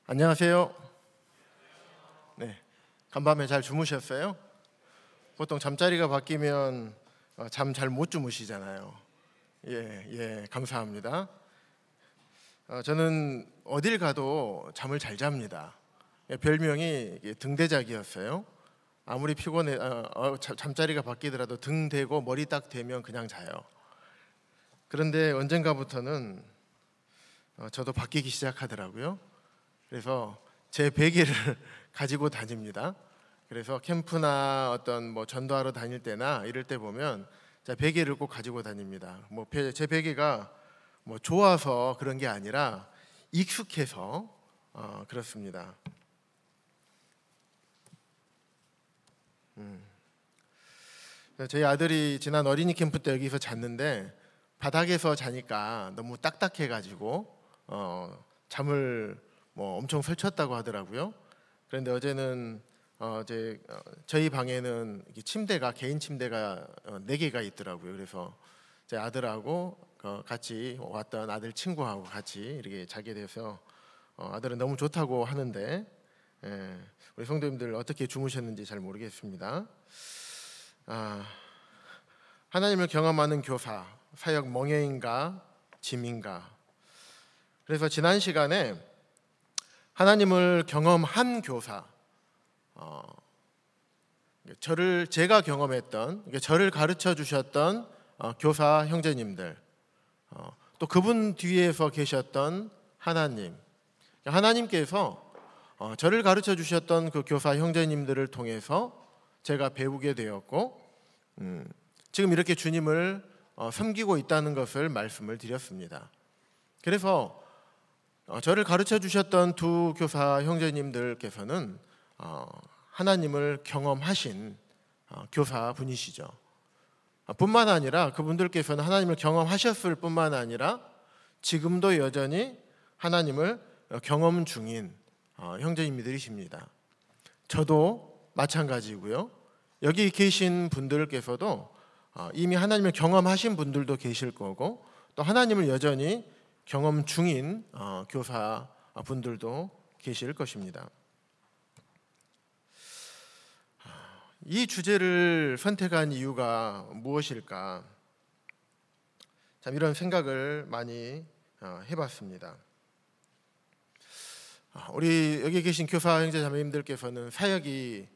안녕하세요. 네, 간밤에 잘 주무셨어요? 보통 잠자리가 바뀌면 잠 잘 못 주무시잖아요. 예, 감사합니다. 저는 어딜 가도 잠을 잘 잡니다. 별명이 등대작이었어요. 아무리 피곤해 잠자리가 바뀌더라도 등 대고 머리 딱 대면 그냥 자요. 그런데 언젠가부터는 저도 바뀌기 시작하더라고요. 그래서 제 베개를 가지고 다닙니다. 그래서 캠프나 어떤 전도하러 다닐 때나 이럴 때 보면 제가 베개를 꼭 가지고 다닙니다. 제 베개가 좋아서 그런 게 아니라 익숙해서 그렇습니다. 저희 아들이 지난 어린이 캠프 때 여기서 잤는데 바닥에서 자니까 너무 딱딱해가지고 잠을 엄청 설쳤다고 하더라고요. 그런데 어제는 저희 방에는 침대가 개인 침대가 4개가 있더라고요. 그래서 제 아들하고 같이 왔던 아들 친구하고 같이 이렇게 자게 돼서 아들은 너무 좋다고 하는데 우리 성도님들 어떻게 주무셨는지 잘 모르겠습니다. 하나님을 경험하는 교사, 사역 멍에인가 짐인가. 그래서 지난 시간에 하나님을 경험한 교사, 제가 경험했던, 저를 가르쳐 주셨던 교사 형제님들, 또 그분 뒤에서 계셨던 하나님께서 저를 가르쳐 주셨던 그 교사 형제님들을 통해서 제가 배우게 되었고, 지금 이렇게 주님을 섬기고 있다는 것을 말씀을 드렸습니다. 그래서 저를 가르쳐 주셨던 두 교사 형제님들께서는 하나님을 경험하신 교사 분이시죠. 뿐만 아니라 그분들께서는 하나님을 경험하셨을 뿐만 아니라 지금도 여전히 하나님을 경험 중인 형제님들이십니다. 저도 마찬가지고요. 여기 계신 분들께서도 이미 하나님을 경험하신 분들도 계실 거고 또 하나님을 여전히 경험 중인 교사 분들도 계실 것입니다. 이 주제를 선택한 이유가 무엇일까? 참 이런 생각을 많이 해봤습니다. 우리 여기 계신 교사 형제 자매님들께서는 사역이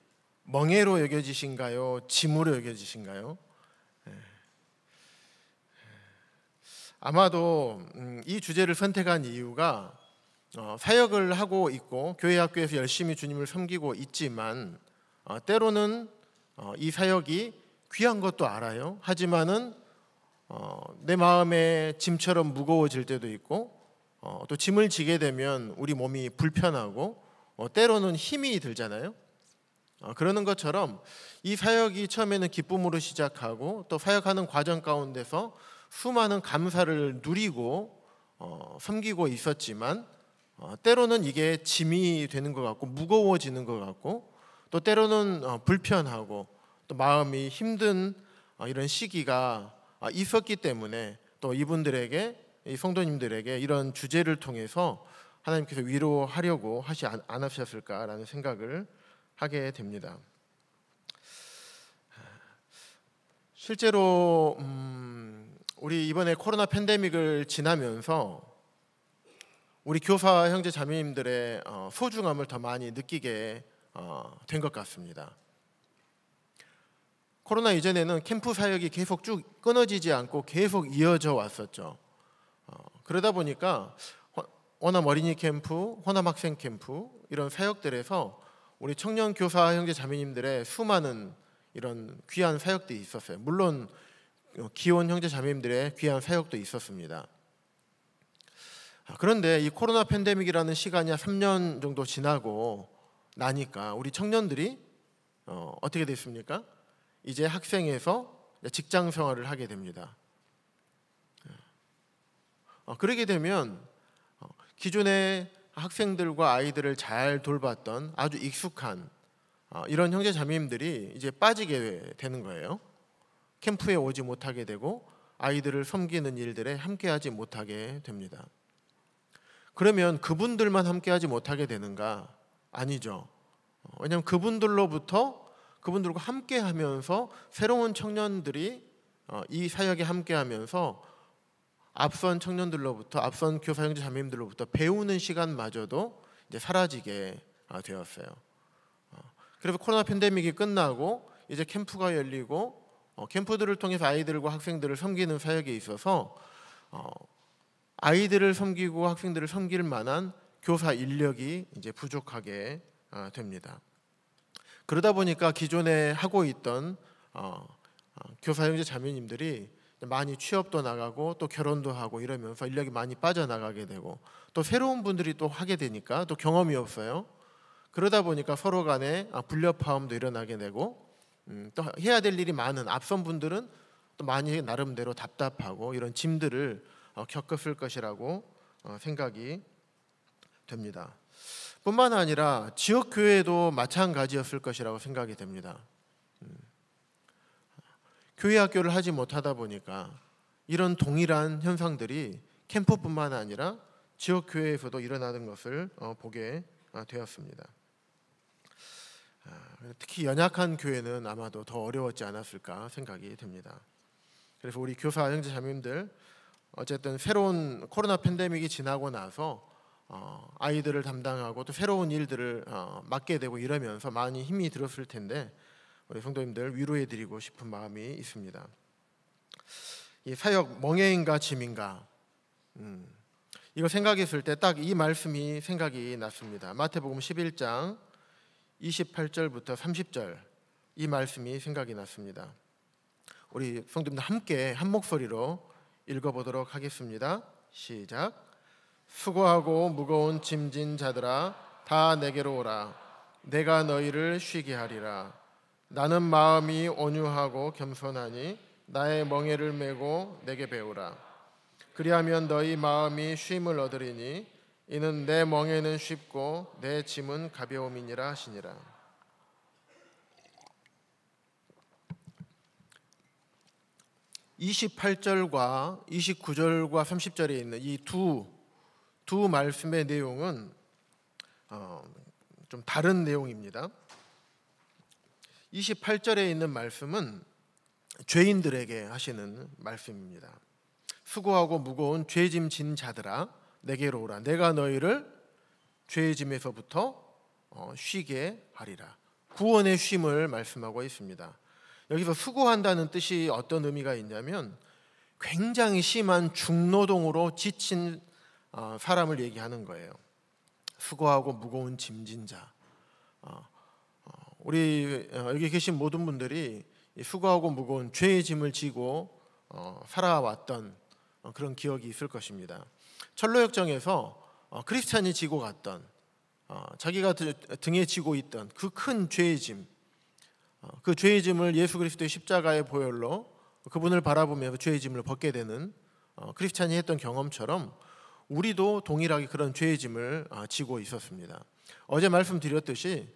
멍해로 여겨지신가요? 짐으로 여겨지신가요? 아마도 이 주제를 선택한 이유가 사역을 하고 있고 교회 학교에서 열심히 주님을 섬기고 있지만 때로는 이 사역이 귀한 것도 알아요. 하지만은 내 마음에 짐처럼 무거워질 때도 있고 또 짐을 지게 되면 우리 몸이 불편하고 때로는 힘이 들잖아요. 그러는 것처럼 이 사역이 처음에는 기쁨으로 시작하고 또 사역하는 과정 가운데서 수많은 감사를 누리고 섬기고 있었지만 때로는 이게 짐이 되는 것 같고 무거워지는 것 같고 또 때로는 불편하고 또 마음이 힘든 이런 시기가 있었기 때문에 또 이분들에게 이 성도님들에게 이런 주제를 통해서 하나님께서 위로하려고 하지 않으셨을까라는 생각을 하게 됩니다. 실제로 우리 이번에 코로나 팬데믹을 지나면서 우리 교사 형제 자매님들의 소중함을 더 많이 느끼게 된 것 같습니다. 코로나 이전에는 캠프 사역이 계속 쭉 끊어지지 않고 계속 이어져 왔었죠. 그러다 보니까 호남 어린이 캠프, 호남 학생 캠프 이런 사역들에서 우리 청년 교사 형제 자매님들의 수많은 이런 귀한 사역들이 있었어요. 물론 기혼 형제 자매님들의 귀한 사역도 있었습니다. 그런데 이 코로나 팬데믹이라는 시간이 3년 정도 지나고 나니까 우리 청년들이 어떻게 됐습니까? 이제 학생에서 직장 생활을 하게 됩니다. 그러게 되면 기존의 학생들과 아이들을 잘 돌봤던 아주 익숙한 이런 형제 자매님들이 이제 빠지게 되는 거예요. 캠프에 오지 못하게 되고 아이들을 섬기는 일들에 함께하지 못하게 됩니다. 그러면 그분들만 함께하지 못하게 되는가? 아니죠. 왜냐하면 그분들과 함께하면서 새로운 청년들이 이 사역에 함께하면서 앞선 청년들로부터, 앞선 교사 형제 자매님들로부터 배우는 시간마저도 이제 사라지게 되었어요. 그래서 코로나 팬데믹이 끝나고 이제 캠프가 열리고 캠프들을 통해서 아이들과 학생들을 섬기는 사역에 있어서 아이들을 섬기고 학생들을 섬길 만한 교사 인력이 이제 부족하게 됩니다. 그러다 보니까 기존에 하고 있던 교사 형제 자매님들이 많이 취업도 나가고 또 결혼도 하고 이러면서 인력이 많이 빠져나가게 되고, 또 새로운 분들이 또 하게 되니까 또 경험이 없어요. 그러다 보니까 서로 간에 불협화음도 일어나게 되고, 또 해야 될 일이 많은 앞선 분들은 또 많이 나름대로 답답하고 이런 짐들을 겪었을 것이라고 생각이 됩니다. 뿐만 아니라 지역 교회도 마찬가지였을 것이라고 생각이 됩니다. 교회 학교를 하지 못하다 보니까 이런 동일한 현상들이 캠프뿐만 아니라 지역 교회에서도 일어나는 것을 보게 되었습니다. 특히 연약한 교회는 아마도 더 어려웠지 않았을까 생각이 됩니다. 그래서 우리 교사 형제 자매님들, 어쨌든 새로운 코로나 팬데믹이 지나고 나서 아이들을 담당하고 또 새로운 일들을 맡게 되고 이러면서 많이 힘이 들었을 텐데, 우리 성도님들 위로해드리고 싶은 마음이 있습니다. 이 사역 멍해인가 짐인가, 이거 생각했을 때 딱 이 말씀이 생각이 났습니다. 마태복음 11장 28절부터 30절 이 말씀이 생각이 났습니다. 우리 성도님들 함께 한 목소리로 읽어보도록 하겠습니다. 시작. 수고하고 무거운 짐진 자들아 다 내게로 오라. 내가 너희를 쉬게 하리라. 나는 마음이 온유하고 겸손하니 나의 멍에를 메고 내게 배우라. 그리하면 너희 마음이 쉼을 얻으리니 이는 내 멍에는 쉽고 내 짐은 가벼움이니라 하시니라. (28절과) 29절과 30절에 있는 이 두 말씀의 내용은 좀 다른 내용입니다. 28절에 있는 말씀은 죄인들에게 하시는 말씀입니다. 수고하고 무거운 죄짐 진 자들아 내게로 오라. 내가 너희를 죄의 짐에서부터 쉬게 하리라. 구원의 쉼을 말씀하고 있습니다. 여기서 수고한다는 뜻이 어떤 의미가 있냐면 굉장히 심한 중노동으로 지친 사람을 얘기하는 거예요. 수고하고 무거운 짐진 자. 우리 여기 계신 모든 분들이 수고하고 무거운 죄의 짐을 지고 살아왔던 그런 기억이 있을 것입니다. 철로역정에서 크리스찬이 지고 갔던 자기가 등에 지고 있던 그 큰 죄의 짐, 그 죄의 짐을 예수 그리스도의 십자가의 보혈로 그분을 바라보면서 죄의 짐을 벗게 되는 크리스찬이 했던 경험처럼 우리도 동일하게 그런 죄의 짐을 지고 있었습니다. 어제 말씀드렸듯이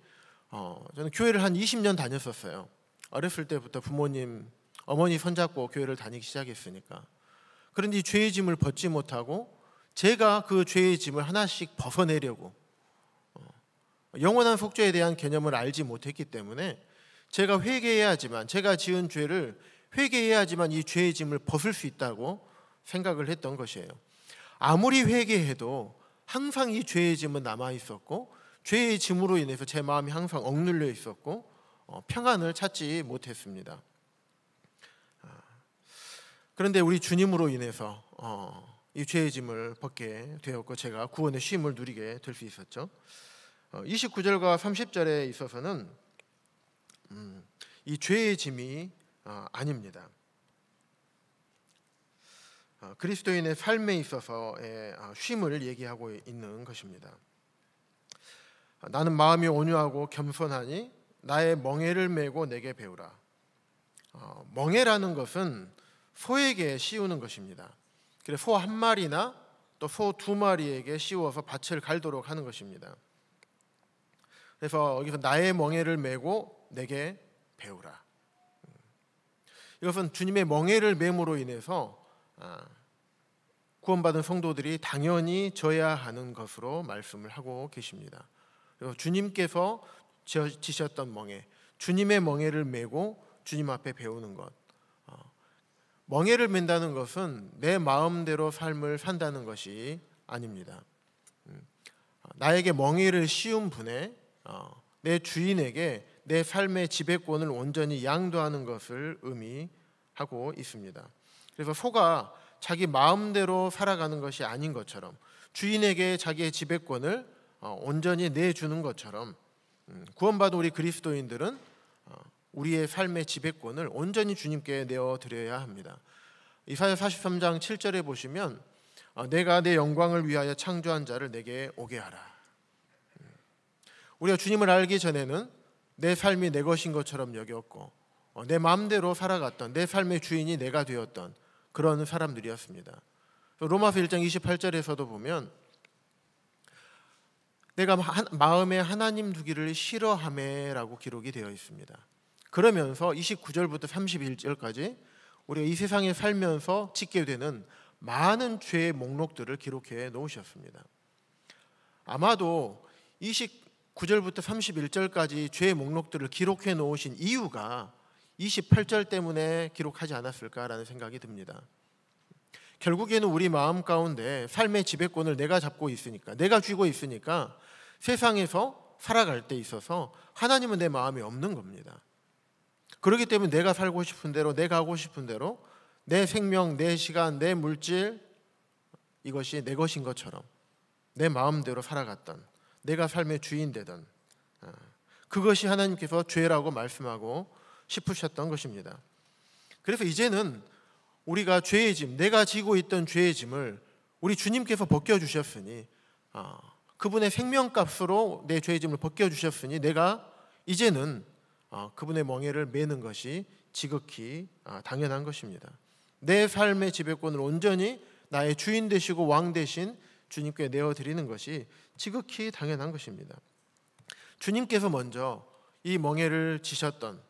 저는 교회를 한 20년 다녔었어요. 어렸을 때부터 부모님, 어머니 손잡고 교회를 다니기 시작했으니까. 그런데 이 죄의 짐을 벗지 못하고 제가 그 죄의 짐을 하나씩 벗어내려고 영원한 속죄에 대한 개념을 알지 못했기 때문에 제가 회개해야지만, 제가 지은 죄를 회개해야지만 이 죄의 짐을 벗을 수 있다고 생각을 했던 것이에요. 아무리 회개해도 항상 이 죄의 짐은 남아 있었고 죄의 짐으로 인해서 제 마음이 항상 억눌려 있었고 평안을 찾지 못했습니다. 그런데 우리 주님으로 인해서 이 죄의 짐을 벗게 되었고 제가 구원의 쉼을 누리게 될 수 있었죠. 29절과 30절에 있어서는 이 죄의 짐이 아닙니다. 그리스도인의 삶에 있어서의 쉼을 얘기하고 있는 것입니다. 나는 마음이 온유하고 겸손하니 나의 멍에를 메고 내게 배우라. 멍에라는 것은 소에게 씌우는 것입니다. 그래서 소 한 마리나 또 소 두 마리에게 씌워서 밭을 갈도록 하는 것입니다. 그래서 여기서 나의 멍에를 메고 내게 배우라. 이것은 주님의 멍에를 맴으로 인해서 구원받은 성도들이 당연히 져야 하는 것으로 말씀을 하고 계십니다. 그리고 주님께서 지셨던 멍에, 주님의 멍에를 메고 주님 앞에 배우는 것. 멍에를 맨다는 것은 내 마음대로 삶을 산다는 것이 아닙니다. 나에게 멍에를 씌운 분의 내 주인에게 내 삶의 지배권을 온전히 양도하는 것을 의미하고 있습니다. 그래서 소가 자기 마음대로 살아가는 것이 아닌 것처럼, 주인에게 자기의 지배권을 온전히 내주는 것처럼, 구원받은 우리 그리스도인들은 우리의 삶의 지배권을 온전히 주님께 내어드려야 합니다. 이사야 43장 7절에 보시면 내가 내 영광을 위하여 창조한 자를 내게 오게 하라. 우리가 주님을 알기 전에는 내 삶이 내 것인 것처럼 여겼고 내 마음대로 살아갔던, 내 삶의 주인이 내가 되었던 그런 사람들이었습니다. 로마서 1장 28절에서도 보면 내가 마음에 하나님 두기를 싫어하매라고 기록이 되어 있습니다. 그러면서 29절부터 31절까지 우리가 이 세상에 살면서 짓게 되는 많은 죄의 목록들을 기록해 놓으셨습니다. 아마도 29절부터 31절까지 죄의 목록들을 기록해 놓으신 이유가 28절 때문에 기록하지 않았을까라는 생각이 듭니다. 결국에는 우리 마음 가운데 삶의 지배권을 내가 잡고 있으니까, 내가 쥐고 있으니까 세상에서 살아갈 때 있어서 하나님은 내 마음에 없는 겁니다. 그렇기 때문에 내가 살고 싶은 대로, 내가 하고 싶은 대로 내 생명, 내 시간, 내 물질, 이것이 내 것인 것처럼 내 마음대로 살아갔던, 내가 삶의 주인 되던, 그것이 하나님께서 죄라고 말씀하고 싶으셨던 것입니다. 그래서 이제는 우리가 죄의 짐, 내가 지고 있던 죄의 짐을 우리 주님께서 벗겨주셨으니, 그분의 생명값으로 내 죄의 짐을 벗겨주셨으니 내가 이제는 그분의 멍에를 매는 것이 지극히 당연한 것입니다. 내 삶의 지배권을 온전히 나의 주인 되시고 왕 되신 주님께 내어드리는 것이 지극히 당연한 것입니다. 주님께서 먼저 이 멍에를 지셨던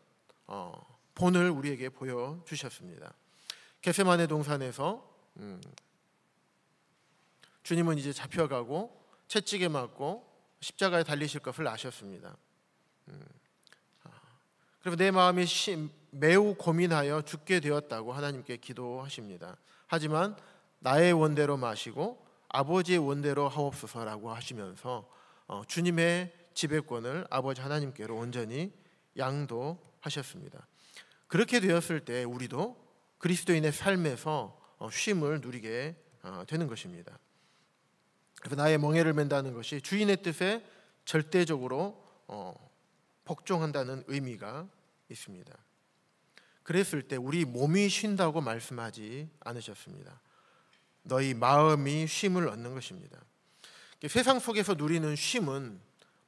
본을 우리에게 보여주셨습니다. 겟세마네 동산에서 주님은 이제 잡혀가고 채찍에 맞고 십자가에 달리실 것을 아셨습니다. 그래서 내 마음이 매우 고민하여 죽게 되었다고 하나님께 기도하십니다. 하지만 나의 원대로 마시고 아버지의 원대로 하옵소서라고 하시면서 주님의 지배권을 아버지 하나님께로 온전히 양도하셨습니다. 그렇게 되었을 때 우리도 그리스도인의 삶에서 쉼을 누리게 되는 것입니다. 그래서 나의 멍에를 맨다는 것이 주인의 뜻에 절대적으로 복종한다는 의미가 있습니다. 그랬을 때 우리 몸이 쉰다고 말씀하지 않으셨습니다. 너희 마음이 쉼을 얻는 것입니다. 세상 속에서 누리는 쉼은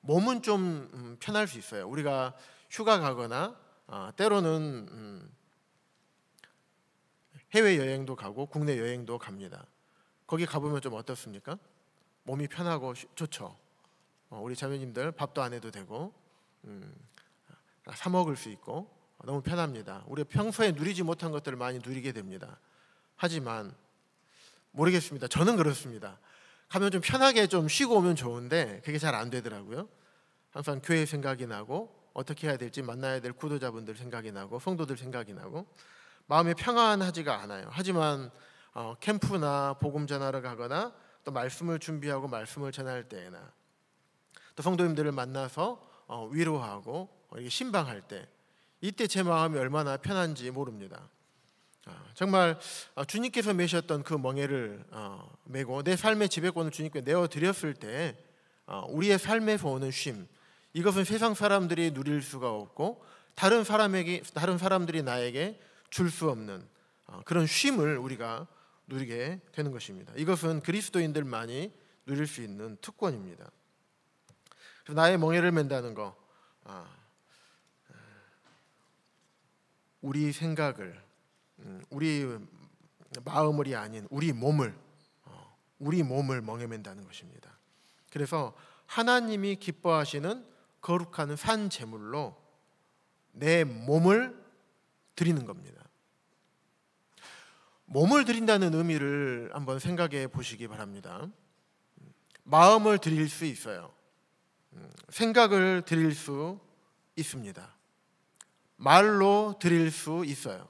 몸은 좀 편할 수 있어요. 우리가 휴가 가거나 때로는 해외여행도 가고 국내 여행도 갑니다. 거기 가보면 좀 어떻습니까? 몸이 편하고 좋죠. 우리 자매님들 밥도 안 해도 되고 사 먹을 수 있고 너무 편합니다. 우리가 평소에 누리지 못한 것들을 많이 누리게 됩니다. 하지만 모르겠습니다. 저는 그렇습니다. 가면 좀 편하게 좀 쉬고 오면 좋은데 그게 잘 안 되더라고요. 항상 교회 생각이 나고 어떻게 해야 될지, 만나야 될 구도자분들 생각이 나고 성도들 생각이 나고 마음이 평안하지가 않아요. 하지만 캠프나 복음 전하러 가거나 또 말씀을 준비하고 말씀을 전할 때나 또 성도님들을 만나서 위로하고 신방할 때, 이때 제 마음이 얼마나 편한지 모릅니다. 정말 주님께서 메셨던 그 멍에를 메고 내 삶의 지배권을 주님께 내어드렸을 때 우리의 삶에서 오는 쉼, 이것은 세상 사람들이 누릴 수가 없고 다른 사람들이 나에게 줄 수 없는 그런 쉼을 우리가 누리게 되는 것입니다. 이것은 그리스도인들만이 누릴 수 있는 특권입니다. 그래서 나의 멍에를 맨다는 거, 우리 생각을, 우리 마음을이 아닌 우리 몸을 멍에 맨다는 것입니다. 그래서 하나님이 기뻐하시는 거룩한 산 제물로 내 몸을 드리는 겁니다. 몸을 드린다는 의미를 한번 생각해 보시기 바랍니다. 마음을 드릴 수 있어요. 생각을 드릴 수 있습니다. 말로 드릴 수 있어요.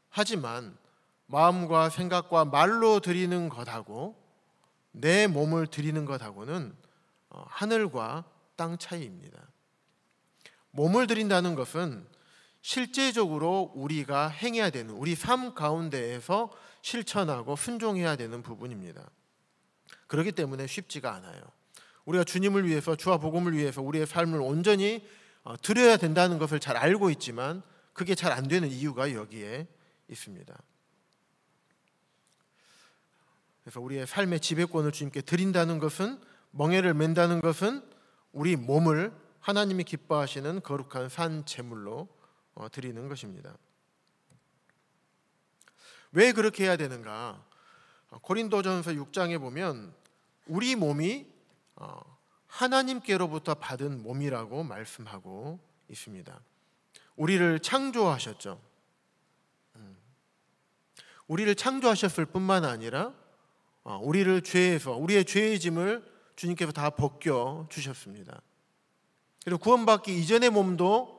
하지만 마음과 생각과 말로 드리는 것하고 내 몸을 드리는 것하고는 하늘과 땅 차이입니다. 몸을 드린다는 것은 실제적으로 우리가 행해야 되는, 우리 삶 가운데에서 실천하고 순종해야 되는 부분입니다. 그렇기 때문에 쉽지가 않아요. 우리가 주님을 위해서, 주와 복음을 위해서 우리의 삶을 온전히 드려야 된다는 것을 잘 알고 있지만 그게 잘 안 되는 이유가 여기에 있습니다. 그래서 우리의 삶의 지배권을 주님께 드린다는 것은, 멍에를 맨다는 것은 우리 몸을 하나님이 기뻐하시는 거룩한 산 제물로 드리는 것입니다. 왜 그렇게 해야 되는가? 고린도전서 6장에 보면 우리 몸이 하나님께로부터 받은 몸이라고 말씀하고 있습니다. 우리를 창조하셨죠. 우리를 창조하셨을 뿐만 아니라 우리를 죄에서, 우리의 죄의 짐을 주님께서 다 벗겨 주셨습니다. 그리고 구원받기 이전의 몸도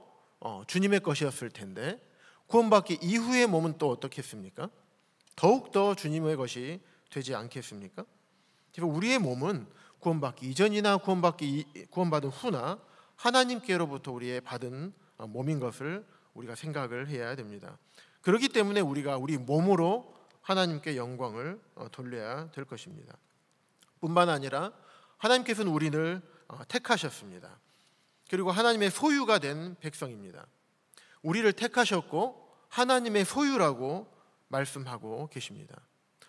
주님의 것이었을 텐데 구원받기 이후의 몸은 또 어떻겠습니까? 더욱더 주님의 것이 되지 않겠습니까? 그래서 우리의 몸은 구원받기 이전이나 구원받은 후나 하나님께로부터 우리의 받은 몸인 것을 우리가 생각을 해야 됩니다. 그렇기 때문에 우리가 우리 몸으로 하나님께 영광을 돌려야 될 것입니다. 뿐만 아니라 하나님께서는 우리를 택하셨습니다. 그리고 하나님의 소유가 된 백성입니다. 우리를 택하셨고 하나님의 소유라고 말씀하고 계십니다.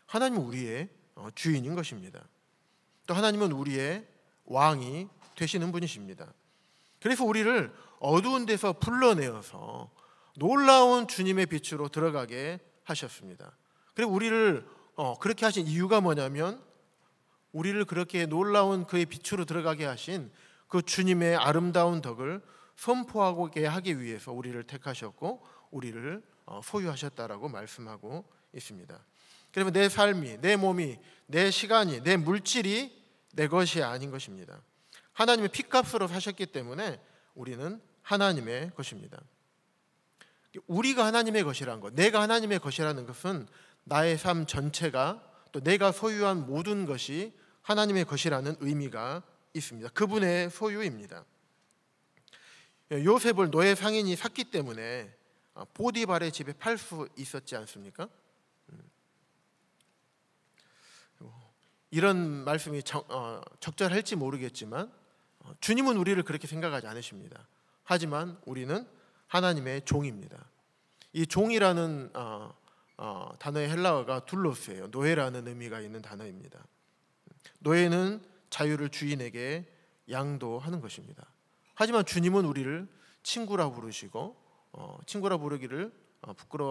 하나님은 우리의 주인인 것입니다. 또 하나님은 우리의 왕이 되시는 분이십니다. 그래서 우리를 어두운 데서 불러내어서 놀라운 주님의 빛으로 들어가게 하셨습니다. 그리고 우리를 그렇게 하신 이유가 뭐냐면 우리를 그렇게 놀라운 그의 빛으로 들어가게 하신 그 주님의 아름다운 덕을 선포하게 하기 위해서 우리를 택하셨고 우리를 소유하셨다라고 말씀하고 있습니다. 그러면 내 삶이, 내 몸이, 내 시간이, 내 물질이 내 것이 아닌 것입니다. 하나님의 피값으로 사셨기 때문에 우리는 하나님의 것입니다. 우리가 하나님의 것이라는 것, 내가 하나님의 것이라는 것은 나의 삶 전체가, 또 내가 소유한 모든 것이 하나님의 것이라는 의미가 있습니다. 그분의 소유입니다. 요셉을 노예 상인이 샀기 때문에 보디발의 집에 팔 수 있었지 않습니까? 이런 말씀이 적절할지 모르겠지만 주님은 우리를 그렇게 생각하지 않으십니다. 하지만 우리는 하나님의 종입니다. 이 종이라는 단어의 헬라어가 둘로스예요. 노예라는 의미가 있는 단어입니다. 노예는 자유를 주인에게 양도하는 것입니다. 하지만 주님은 우리를 친구라 부르시고 친구라 부르기를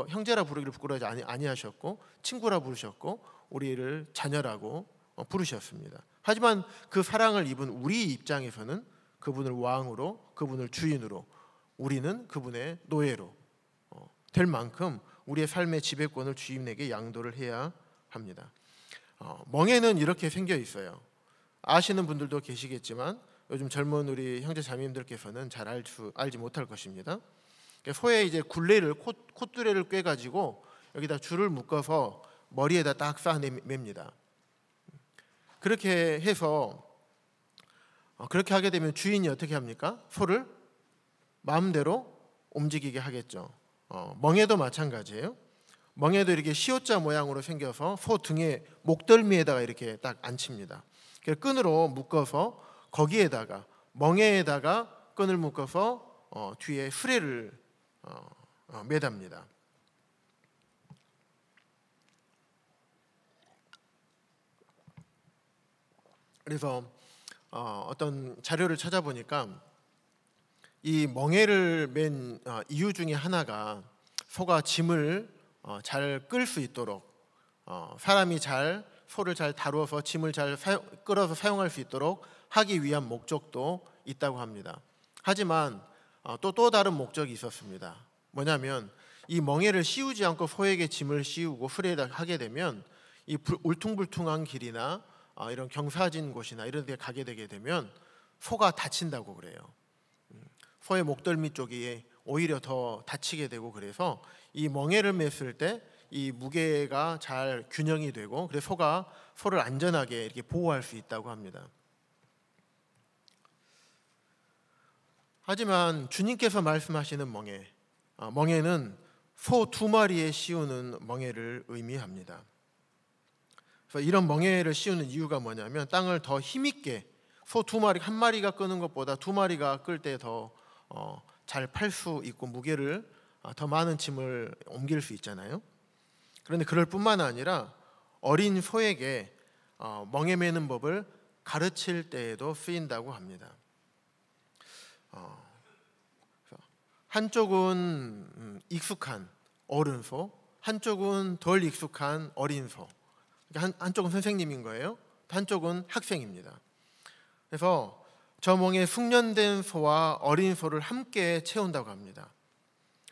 형제라 부르기를 부끄러워하지 아니하셨고 친구라 부르셨고 우리를 자녀라고 부르셨습니다. 하지만 그 사랑을 입은 우리 입장에서는 그분을 왕으로, 그분을 주인으로, 우리는 그분의 노예로 될 만큼 우리의 삶의 지배권을 주인에게 양도를 해야 합니다. 멍에는 이렇게 생겨 있어요. 아시는 분들도 계시겠지만 요즘 젊은 우리 형제 자매님들께서는 잘 알지 못할 것입니다. 소에 이제 굴레를 콧뚜레를 꿰가지고 여기다 줄을 묶어서 머리에다 딱 쌓아맵니다. 그렇게 해서 그렇게 하게 되면 주인이 어떻게 합니까? 소를 마음대로 움직이게 하겠죠. 멍에도 마찬가지예요. 멍에도 이렇게 시옷자 모양으로 생겨서 소 등에 목덜미에다가 이렇게 딱 앉힙니다. 끈으로 묶어서 거기에다가 멍에에다가 끈을 묶어서 뒤에 수레를 매답니다. 그래서 어떤 자료를 찾아보니까 이 멍에를 맨 이유 중에 하나가 소가 짐을 잘 끌 수 있도록 사람이 소를 잘 다루어서 짐을 잘 끌어서 사용할 수 있도록 하기 위한 목적도 있다고 합니다. 하지만 또 다른 목적이 있었습니다. 뭐냐면 이 멍에를 씌우지 않고 소에게 짐을 씌우고 수레에다 하게 되면 이 울퉁불퉁한 길이나 이런 경사진 곳이나 이런 데 가게 되게 되면 소가 다친다고 그래요. 소의 목덜미 쪽이 오히려 더 다치게 되고, 그래서 이 멍에를 맸을 때 이 무게가 잘 균형이 되고, 그래서 소를 안전하게 이렇게 보호할 수 있다고 합니다. 하지만 주님께서 말씀하시는 멍에는 소 2마리에 씌우는 멍에를 의미합니다. 그래서 이런 멍에를 씌우는 이유가 뭐냐면, 땅을 더 힘있게, 소 2마리, 1마리가 끄는 것보다 2마리가 끌 때 더 잘 팔 수 있고 무게를 더 많은 짐을 옮길 수 있잖아요. 그런데 그럴 뿐만 아니라 어린 소에게 멍에 매는 법을 가르칠 때에도 쓰인다고 합니다. 한쪽은 익숙한 어른 소, 한쪽은 덜 익숙한 어린 소. 한쪽은 선생님인 거예요. 한쪽은 학생입니다. 그래서 저 멍에 숙련된 소와 어린 소를 함께 채운다고 합니다.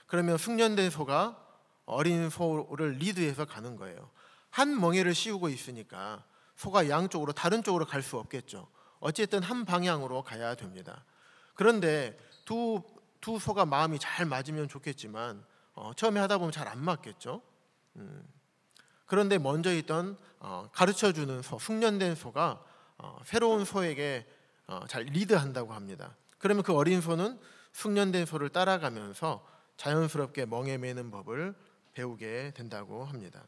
그러면 숙련된 소가 어린 소를 리드해서 가는 거예요. 한 멍에를 씌우고 있으니까 소가 양쪽으로, 다른 쪽으로 갈 수 없겠죠. 어쨌든 한 방향으로 가야 됩니다. 그런데 두 소가 마음이 잘 맞으면 좋겠지만 처음에 하다 보면 잘 안 맞겠죠. 그런데 먼저 있던 가르쳐주는 소, 숙련된 소가 새로운 소에게 잘 리드한다고 합니다. 그러면 그 어린 소는 숙련된 소를 따라가면서 자연스럽게 멍에 매는 법을 배우게 된다고 합니다.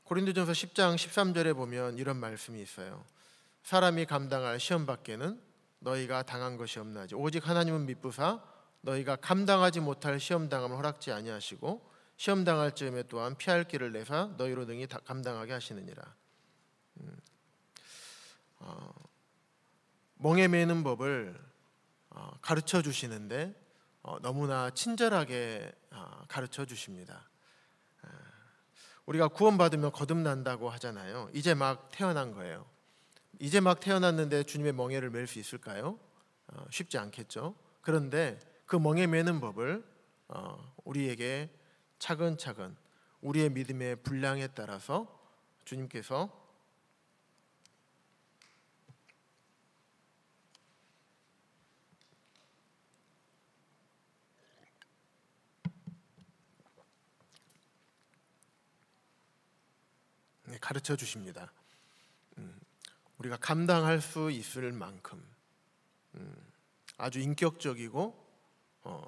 고린도전서 10장 13절에 보면 이런 말씀이 있어요. 사람이 감당할 시험 밖에는 너희가 당한 것이 없나지 오직 하나님은 미쁘사 너희가 감당하지 못할 시험 당함을 허락지 아니하시고 시험 당할 즈음에 또한 피할 길을 내사 너희로 능히 감당하게 하시느니라. 멍에 매는 법을 가르쳐 주시는데 너무나 친절하게 가르쳐 주십니다. 우리가 구원받으면 거듭난다고 하잖아요. 이제 막 태어난 거예요. 이제 막 태어났는데 주님의 멍에를 맬 수 있을까요? 쉽지 않겠죠. 그런데 그 멍에 매는 법을 우리에게 차근차근 우리의 믿음의 분량에 따라서 주님께서 가르쳐 주십니다. 우리가 감당할 수 있을 만큼 아주 인격적이고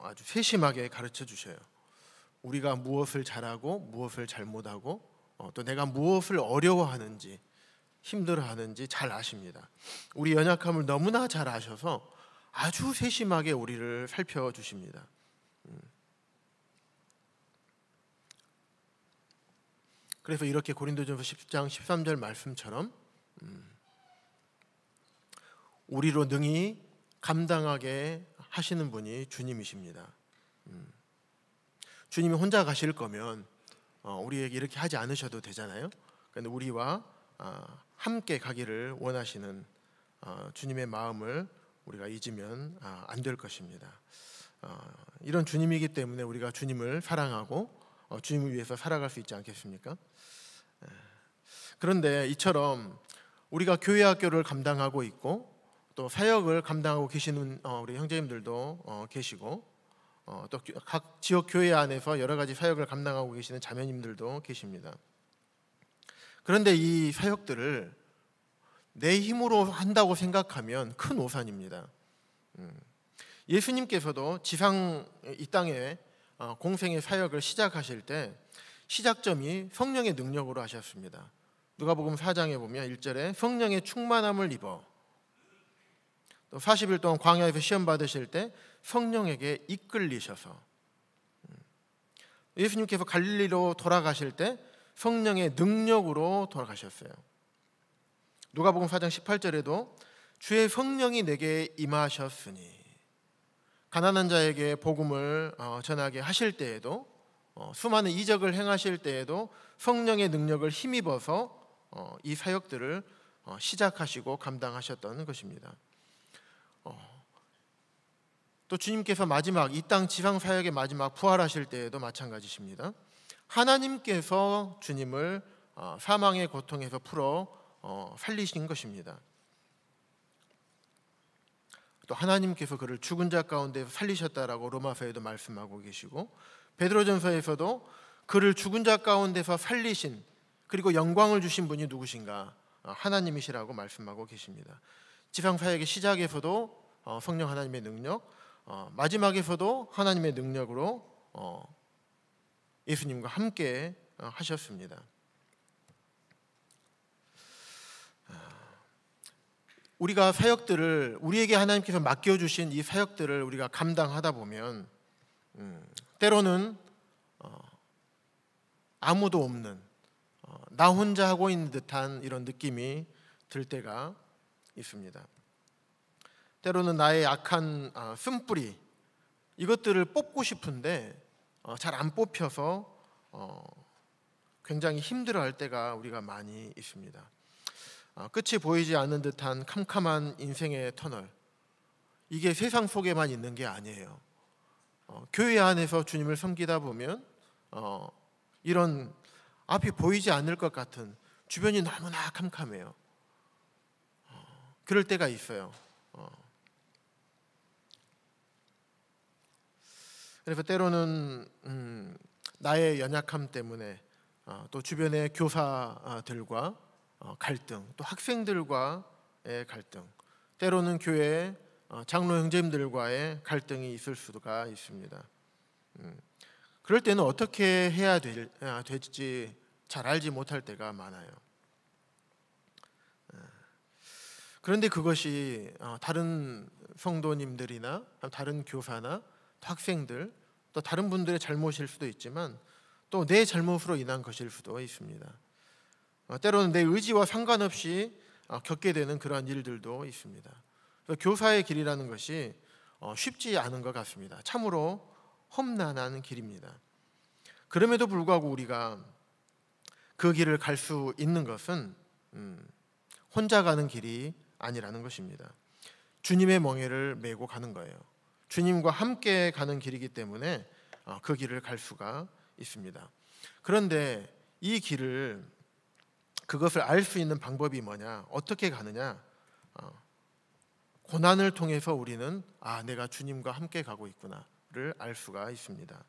아주 세심하게 가르쳐 주셔요. 우리가 무엇을 잘하고 무엇을 잘못하고 또 내가 무엇을 어려워하는지 힘들어하는지 잘 아십니다. 우리 연약함을 너무나 잘 아셔서 아주 세심하게 우리를 살펴주십니다. 그래서 이렇게 고린도전서 10장 13절 말씀처럼 우리로 능히 감당하게 하시는 분이 주님이십니다. 주님이 혼자 가실 거면 우리에게 이렇게 하지 않으셔도 되잖아요. 그런데 우리와 함께 가기를 원하시는 주님의 마음을 우리가 잊으면 안 될 것입니다. 이런 주님이기 때문에 우리가 주님을 사랑하고 주님을 위해서 살아갈 수 있지 않겠습니까? 그런데 이처럼 우리가 교회 학교를 감당하고 있고 또 사역을 감당하고 계시는 우리 형제님들도 계시고 또 각 지역 교회 안에서 여러 가지 사역을 감당하고 계시는 자매님들도 계십니다. 그런데 이 사역들을 내 힘으로 한다고 생각하면 큰 오산입니다. 예수님께서도 이 땅에 공생의 사역을 시작하실 때 시작점이 성령의 능력으로 하셨습니다. 누가복음 4장에 보면 1절에 성령의 충만함을 입어 또 40일 동안 광야에서 시험 받으실 때 성령에게 이끌리셔서 예수님께서 갈릴리로 돌아가실 때 성령의 능력으로 돌아가셨어요. 누가복음 4장 18절에도 주의 성령이 내게 임하셨으니 가난한 자에게 복음을 전하게 하실 때에도 수많은 이적을 행하실 때에도 성령의 능력을 힘입어서 이 사역들을 시작하시고 감당하셨던 것입니다. 또 주님께서 마지막 이 땅 지상 사역의 마지막 부활하실 때에도 마찬가지십니다. 하나님께서 주님을 사망의 고통에서 풀어 살리신 것입니다. 또 하나님께서 그를 죽은 자 가운데서 살리셨다라고 로마서에도 말씀하고 계시고, 베드로전서에서도 그를 죽은 자 가운데서 살리신, 그리고 영광을 주신 분이 누구신가? 하나님이시라고 말씀하고 계십니다. 지상 사역의 시작에서도 성령 하나님의 능력, 마지막에서도 하나님의 능력으로 예수님과 함께 하셨습니다. 우리가 사역들을, 우리에게 하나님께서 맡겨주신 이 사역들을 우리가 감당하다 보면 때로는 아무도 없는, 나 혼자 하고 있는 듯한 이런 느낌이 들 때가 있습니다. 때로는 나의 악한 쓴뿌리, 이것들을 뽑고 싶은데 잘 안 뽑혀서 굉장히 힘들어할 때가 우리가 많이 있습니다. 끝이 보이지 않는 듯한 캄캄한 인생의 터널, 이게 세상 속에만 있는 게 아니에요. 교회 안에서 주님을 섬기다 보면 이런 앞이 보이지 않을 것 같은, 주변이 너무나 캄캄해요. 그럴 때가 있어요. 그래서 때로는 나의 연약함 때문에 또 주변의 교사들과 갈등, 또 학생들과의 갈등, 때로는 교회 장로 형제님들과의 갈등이 있을 수가 있습니다. 그럴 때는 어떻게 해야 될지 잘 알지 못할 때가 많아요. 그런데 그것이 다른 성도님들이나 다른 교사나 학생들, 또 다른 분들의 잘못일 수도 있지만 또 내 잘못으로 인한 것일 수도 있습니다. 때로는 내 의지와 상관없이 겪게 되는 그러한 일들도 있습니다. 교사의 길이라는 것이 쉽지 않은 것 같습니다. 참으로 험난한 길입니다. 그럼에도 불구하고 우리가 그 길을 갈 수 있는 것은 혼자 가는 길이 아니라는 것입니다. 주님의 멍에를 메고 가는 거예요. 주님과 함께 가는 길이기 때문에 그 길을 갈 수가 있습니다. 그런데 이 길을, 그것을 알 수 있는 방법이 뭐냐? 어떻게 가느냐? 고난을 통해서 우리는 내가 주님과 함께 가고 있구나를 알 수가 있습니다.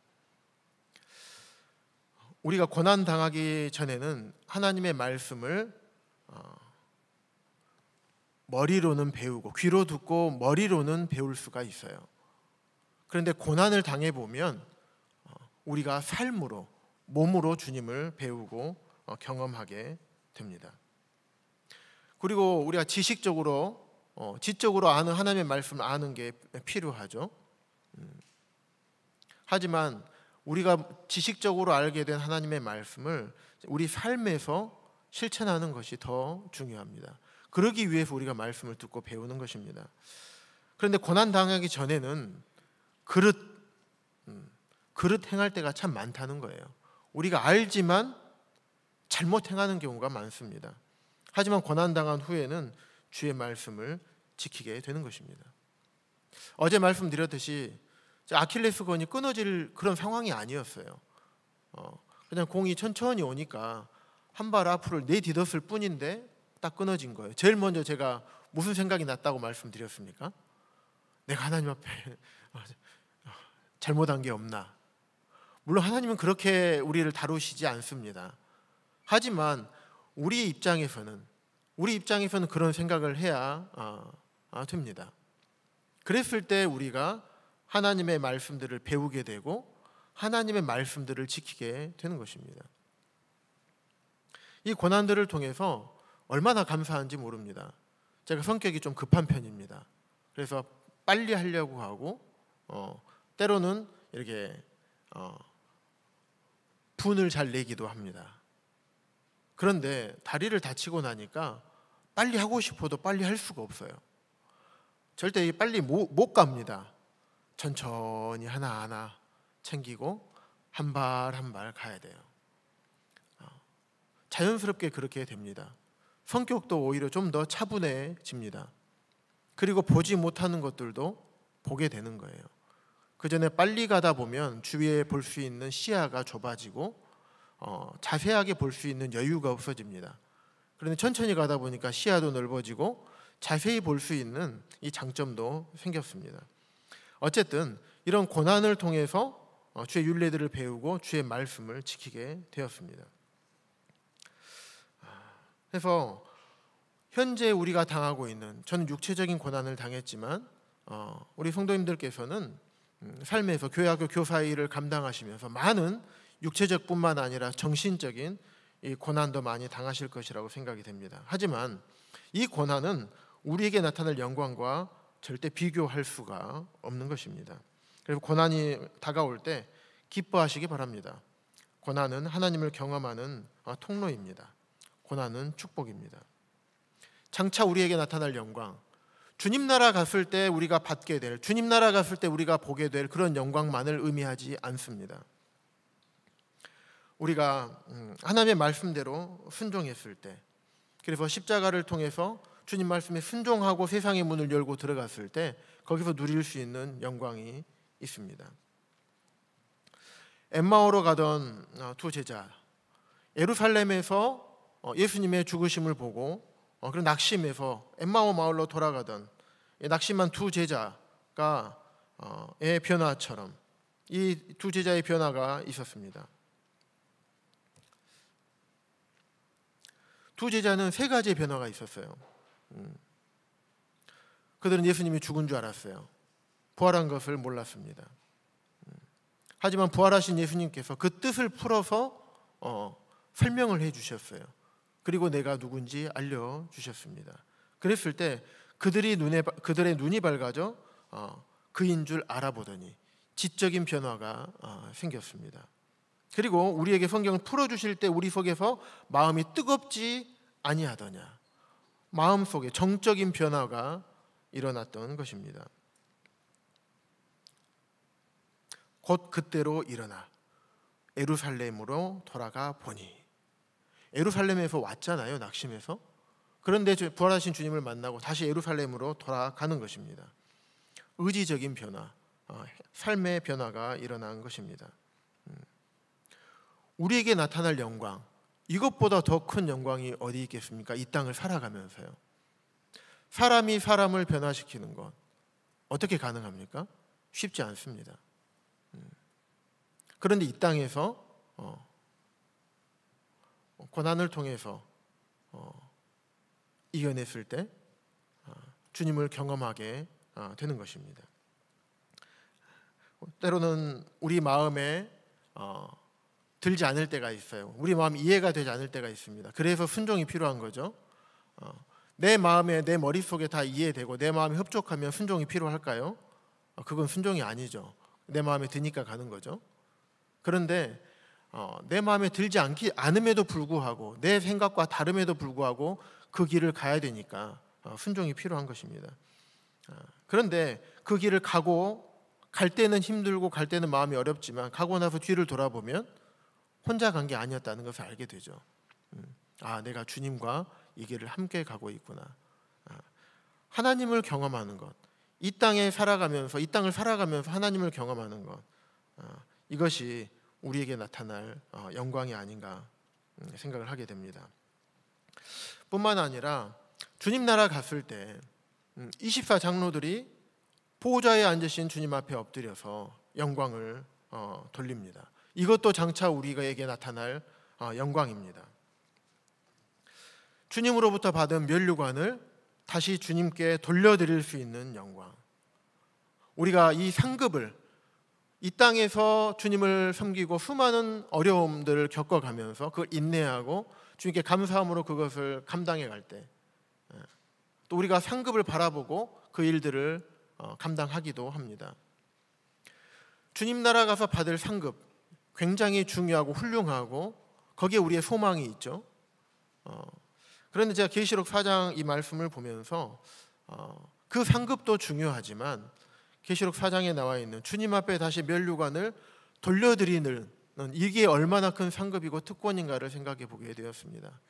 우리가 고난 당하기 전에는 하나님의 말씀을 머리로는 배우고, 귀로 듣고 머리로는 배울 수가 있어요. 그런데 고난을 당해보면 우리가 삶으로, 몸으로 주님을 배우고 경험하게 됩니다. 그리고 우리가 지식적으로, 지적으로 아는 하나님의 말씀을 아는 게 필요하죠. 하지만 우리가 지식적으로 알게 된 하나님의 말씀을 우리 삶에서 실천하는 것이 더 중요합니다. 그러기 위해서 우리가 말씀을 듣고 배우는 것입니다. 그런데 고난 당하기 전에는 그릇 행할 때가 참 많다는 거예요. 우리가 알지만 잘못 행하는 경우가 많습니다. 하지만 고난 당한 후에는 주의 말씀을 지키게 되는 것입니다. 어제 말씀드렸듯이 아킬레스건이 끊어질 그런 상황이 아니었어요. 그냥 공이 천천히 오니까 한 발 앞으로 내딛었을 뿐인데 딱 끊어진 거예요. 제일 먼저 제가 무슨 생각이 났다고 말씀드렸습니까? 내가 하나님 앞에 잘못한 게 없나? 물론 하나님은 그렇게 우리를 다루시지 않습니다. 하지만 우리 입장에서는 그런 생각을 해야 됩니다. 그랬을 때 우리가 하나님의 말씀들을 배우게 되고 하나님의 말씀들을 지키게 되는 것입니다. 이 고난들을 통해서 얼마나 감사한지 모릅니다. 제가 성격이 좀 급한 편입니다. 그래서 빨리 하려고 하고 때로는 이렇게 분을 잘 내기도 합니다. 그런데 다리를 다치고 나니까 빨리 하고 싶어도 빨리 할 수가 없어요. 절대 빨리 못 갑니다. 천천히 하나하나 챙기고 한 발 한 발 가야 돼요. 자연스럽게 그렇게 됩니다. 성격도 오히려 좀 더 차분해집니다. 그리고 보지 못하는 것들도 보게 되는 거예요. 그 전에 빨리 가다 보면 주위에 볼 수 있는 시야가 좁아지고 자세하게 볼 수 있는 여유가 없어집니다. 그런데 천천히 가다 보니까 시야도 넓어지고 자세히 볼 수 있는 이 장점도 생겼습니다. 어쨌든 이런 고난을 통해서 주의 율례들을 배우고 주의 말씀을 지키게 되었습니다. 그래서 현재 우리가 당하고 있는, 저는 육체적인 고난을 당했지만 우리 성도님들께서는 삶에서 교회학교 교사 일을 감당하시면서 많은 육체적뿐만 아니라 정신적인 이 고난도 많이 당하실 것이라고 생각이 됩니다. 하지만 이 고난은 우리에게 나타날 영광과 절대 비교할 수가 없는 것입니다. 그래서 고난이 다가올 때 기뻐하시기 바랍니다. 고난은 하나님을 경험하는 통로입니다. 고난은 축복입니다. 장차 우리에게 나타날 영광, 주님 나라 갔을 때 우리가 받게 될, 주님 나라 갔을 때 우리가 보게 될 그런 영광만을 의미하지 않습니다. 우리가 하나님의 말씀대로 순종했을 때, 그래서 십자가를 통해서 주님 말씀에 순종하고 세상의 문을 열고 들어갔을 때 거기서 누릴 수 있는 영광이 있습니다. 엠마오로 가던 두 제자, 예루살렘에서 예수님의 죽으심을 보고 그런 낙심해서 엠마오 마을로 돌아가던 낙심한 두 제자가 의 변화처럼 이 두 제자의 변화가 있었습니다. 두 제자는 세 가지의 변화가 있었어요. 그들은 예수님이 죽은 줄 알았어요. 부활한 것을 몰랐습니다. 하지만 부활하신 예수님께서 그 뜻을 풀어서 설명을 해주셨어요. 그리고 내가 누군지 알려주셨습니다. 그랬을 때 그들의 눈이 밝아져 그인 줄 알아보더니 지적인 변화가 생겼습니다. 그리고 우리에게 성경을 풀어주실 때 우리 속에서 마음이 뜨겁지 아니하더냐, 마음속에 정적인 변화가 일어났던 것입니다. 곧 그때로 일어나 예루살렘으로 돌아가 보니, 예루살렘에서 왔잖아요, 낙심해서. 그런데 부활하신 주님을 만나고 다시 예루살렘으로 돌아가는 것입니다. 의지적인 변화, 삶의 변화가 일어난 것입니다. 우리에게 나타날 영광, 이것보다 더 큰 영광이 어디 있겠습니까? 이 땅을 살아가면서요. 사람이 사람을 변화시키는 것 어떻게 가능합니까? 쉽지 않습니다. 그런데 이 땅에서 고난을 통해서 이겨냈을 때 주님을 경험하게 되는 것입니다. 때로는 우리 마음에 들지 않을 때가 있어요. 우리 마음이 이해가 되지 않을 때가 있습니다. 그래서 순종이 필요한 거죠. 내 마음에, 내 머릿속에 다 이해되고 내 마음이 흡족하면 순종이 필요할까요? 그건 순종이 아니죠. 내 마음에 드니까 가는 거죠. 그런데 내 마음에 들지 않음에도 불구하고, 내 생각과 다름에도 불구하고 그 길을 가야 되니까 순종이 필요한 것입니다. 그런데 그 길을 갈 때는 힘들고 갈 때는 마음이 어렵지만 가고 나서 뒤를 돌아보면 혼자 간 게 아니었다는 것을 알게 되죠. 내가 주님과 이 길을 함께 가고 있구나. 하나님을 경험하는 것, 이 땅을 살아가면서 하나님을 경험하는 것, 이것이 우리에게 나타날 영광이 아닌가 생각을 하게 됩니다. 뿐만 아니라 주님 나라 갔을 때 24장로들이 보호자에 앉으신 주님 앞에 엎드려서 영광을 돌립니다. 이것도 장차 우리에게 나타날 영광입니다. 주님으로부터 받은 면류관을 다시 주님께 돌려드릴 수 있는 영광. 우리가 이 상급을, 이 땅에서 주님을 섬기고 수많은 어려움들을 겪어가면서 그걸 인내하고 주님께 감사함으로 그것을 감당해 갈 때, 또 우리가 상급을 바라보고 그 일들을 감당하기도 합니다. 주님 나라 가서 받을 상급, 굉장히 중요하고 훌륭하고 거기에 우리의 소망이 있죠. 그런데 제가 계시록 4장 이 말씀을 보면서 그 상급도 중요하지만 계시록 4장에 나와 있는 주님 앞에 다시 면류관을 돌려드리는, 이게 얼마나 큰 상급이고 특권인가를 생각해 보게 되었습니다.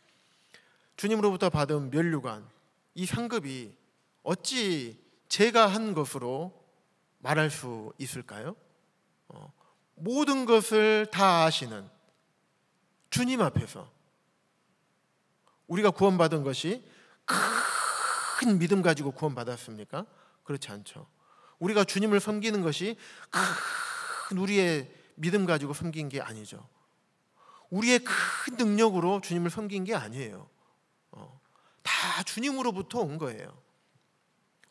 주님으로부터 받은 면류관, 이 상급이 어찌 제가 한 것으로 말할 수 있을까요? 모든 것을 다 아시는 주님 앞에서 우리가 구원받은 것이 큰 믿음 가지고 구원받았습니까? 그렇지 않죠. 우리가 주님을 섬기는 것이 큰 우리의 믿음 가지고 섬긴 게 아니죠. 우리의 큰 능력으로 주님을 섬긴 게 아니에요. 다 주님으로부터 온 거예요.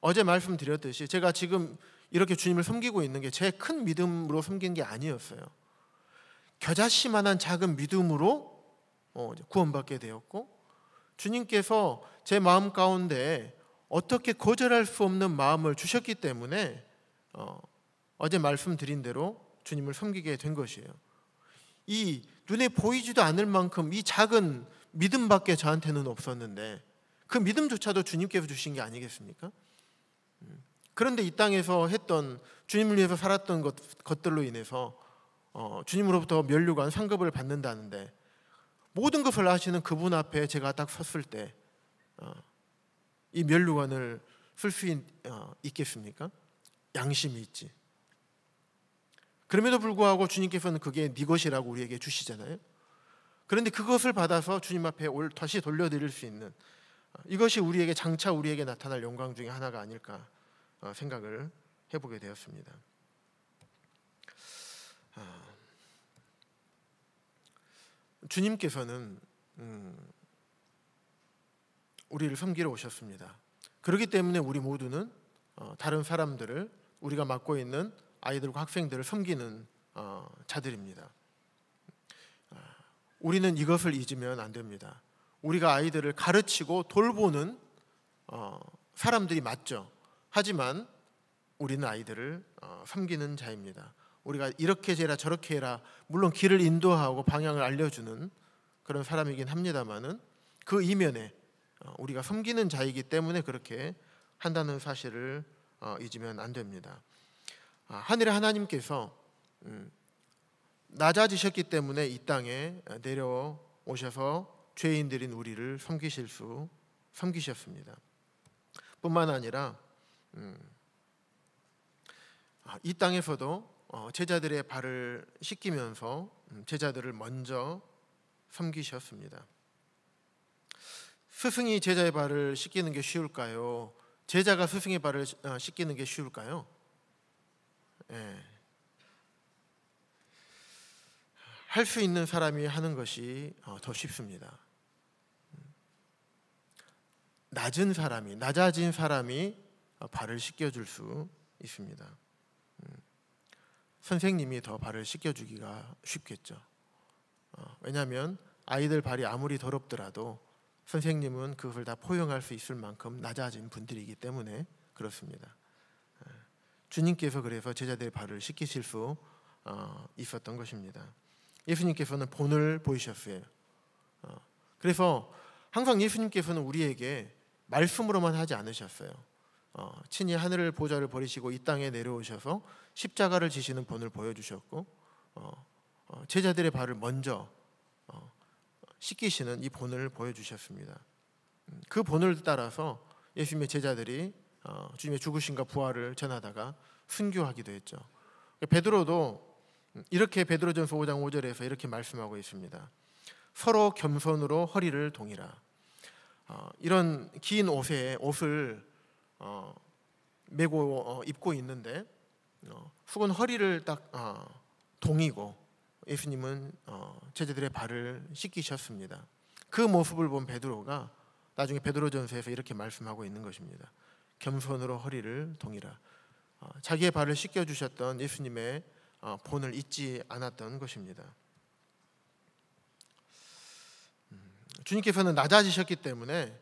어제 말씀드렸듯이 제가 지금 이렇게 주님을 섬기고 있는 게 제 큰 믿음으로 섬긴 게 아니었어요. 겨자씨만한 작은 믿음으로 구원받게 되었고, 주님께서 제 마음 가운데 어떻게 거절할 수 없는 마음을 주셨기 때문에 어제 말씀드린 대로 주님을 섬기게 된 것이에요. 이 눈에 보이지도 않을 만큼 이 작은 믿음밖에 저한테는 없었는데 그 믿음조차도 주님께서 주신 게 아니겠습니까? 그런데 이 땅에서 했던 주님을 위해서 살았던 것들로 인해서 주님으로부터 면류관 상급을 받는다는데, 모든 것을 아시는 그분 앞에 제가 딱 섰을 때 이 면류관을 쓸 수 있겠습니까? 양심이 있지. 그럼에도 불구하고 주님께서는 그게 네 것이라고 우리에게 주시잖아요. 그런데 그것을 받아서 주님 앞에 다시 돌려드릴 수 있는, 이것이 우리에게 장차 우리에게 나타날 영광 중에 하나가 아닐까 생각을 해보게 되었습니다. 주님께서는 우리를 섬기러 오셨습니다. 그렇기 때문에 우리 모두는 다른 사람들을, 우리가 맡고 있는 아이들과 학생들을 섬기는 자들입니다. 우리는 이것을 잊으면 안 됩니다. 우리가 아이들을 가르치고 돌보는 사람들이 맞죠. 하지만 우리는 아이들을 섬기는 자입니다. 우리가 이렇게 해라 저렇게 해라, 물론 길을 인도하고 방향을 알려주는 그런 사람이긴 합니다만은 그 이면에 우리가 섬기는 자이기 때문에 그렇게 한다는 사실을 잊으면 안 됩니다. 하늘의 하나님께서 낮아지셨기 때문에 이 땅에 내려오셔서 죄인들인 우리를 섬기셨습니다. 뿐만 아니라 이 땅에서도 제자들의 발을 씻기면서 제자들을 먼저 섬기셨습니다. 스승이 제자의 발을 씻기는 게 쉬울까요? 제자가 스승의 발을 씻기는 게 쉬울까요? 할 수 있는 사람이 하는 것이 더 쉽습니다. 낮아진 사람이 발을 씻겨줄 수 있습니다. 선생님이 더 발을 씻겨주기가 쉽겠죠. 왜냐하면 아이들 발이 아무리 더럽더라도 선생님은 그것을 다 포용할 수 있을 만큼 낮아진 분들이기 때문에 그렇습니다. 주님께서 그래서 제자들의 발을 씻기실 수 있었던 것입니다. 예수님께서는 본을 보이셨어요. 그래서 항상 예수님께서는 우리에게 말씀으로만 하지 않으셨어요. 친히 하늘을 보좌를 버리시고 이 땅에 내려오셔서 십자가를 지시는 본을 보여주셨고, 제자들의 발을 먼저 씻기시는 이 본을 보여주셨습니다. 그 본을 따라서 예수님의 제자들이 주님의 죽으심과 부활을 전하다가 순교하기도 했죠. 베드로도 이렇게 베드로전서 5장 5절에서 이렇게 말씀하고 있습니다. 서로 겸손으로 허리를 동이라. 이런 긴 옷을 메고 입고 있는데 혹은 허리를 딱 동이고 예수님은 제자들의 발을 씻기셨습니다. 그 모습을 본 베드로가 나중에 베드로전서에서 이렇게 말씀하고 있는 것입니다. 겸손으로 허리를 동이라. 자기의 발을 씻겨주셨던 예수님의 본을 잊지 않았던 것입니다. 주님께서는 낮아지셨기 때문에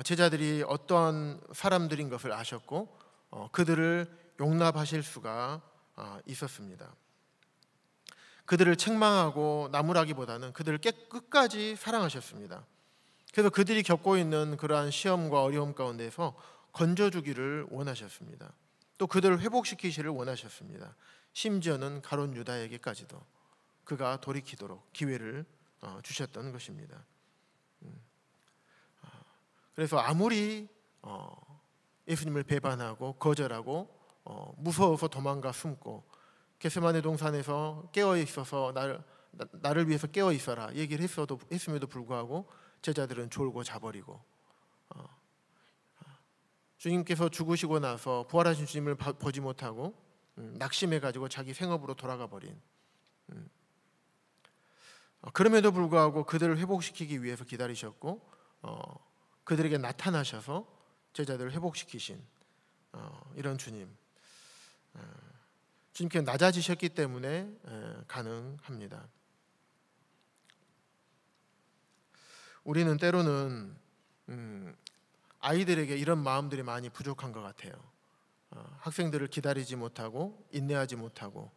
제자들이 어떠한 사람들인 것을 아셨고 그들을 용납하실 수가 있었습니다. 그들을 책망하고 나무라기보다는 그들을 끝까지 사랑하셨습니다. 그래서 그들이 겪고 있는 그러한 시험과 어려움 가운데서 건져주기를 원하셨습니다. 또 그들을 회복시키시를 원하셨습니다. 심지어는 가룟 유다에게까지도 그가 돌이키도록 기회를 주셨던 것입니다. 그래서 아무리 예수님을 배반하고 거절하고 무서워서 도망가 숨고, 겟세마네 동산에서 깨어 있어서 나를 위해서 깨어 있어라 얘기를 했음에도 불구하고 제자들은 졸고 자버리고, 주님께서 죽으시고 나서 부활하신 주님을 보지 못하고 낙심해 가지고 자기 생업으로 돌아가 버린, 그럼에도 불구하고 그들을 회복시키기 위해서 기다리셨고, 그들에게 나타나셔서 제자들을 회복시키신 이런 주님, 주님께서 낮아지셨기 때문에 가능합니다. 우리는 때로는 아이들에게 이런 마음들이 많이 부족한 것 같아요. 학생들을 기다리지 못하고 인내하지 못하고,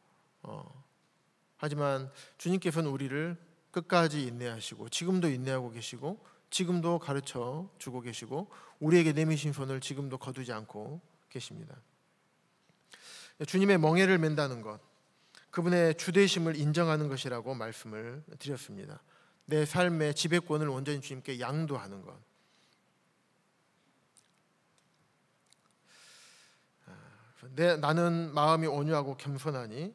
하지만 주님께서는 우리를 끝까지 인내하시고 지금도 인내하고 계시고 지금도 가르쳐 주고 계시고 우리에게 내미신 손을 지금도 거두지 않고 계십니다. 주님의 멍에를 맨다는 것, 그분의 주되심을 인정하는 것이라고 말씀을 드렸습니다. 내 삶의 지배권을 온전히 주님께 양도하는 것. 나는 마음이 온유하고 겸손하니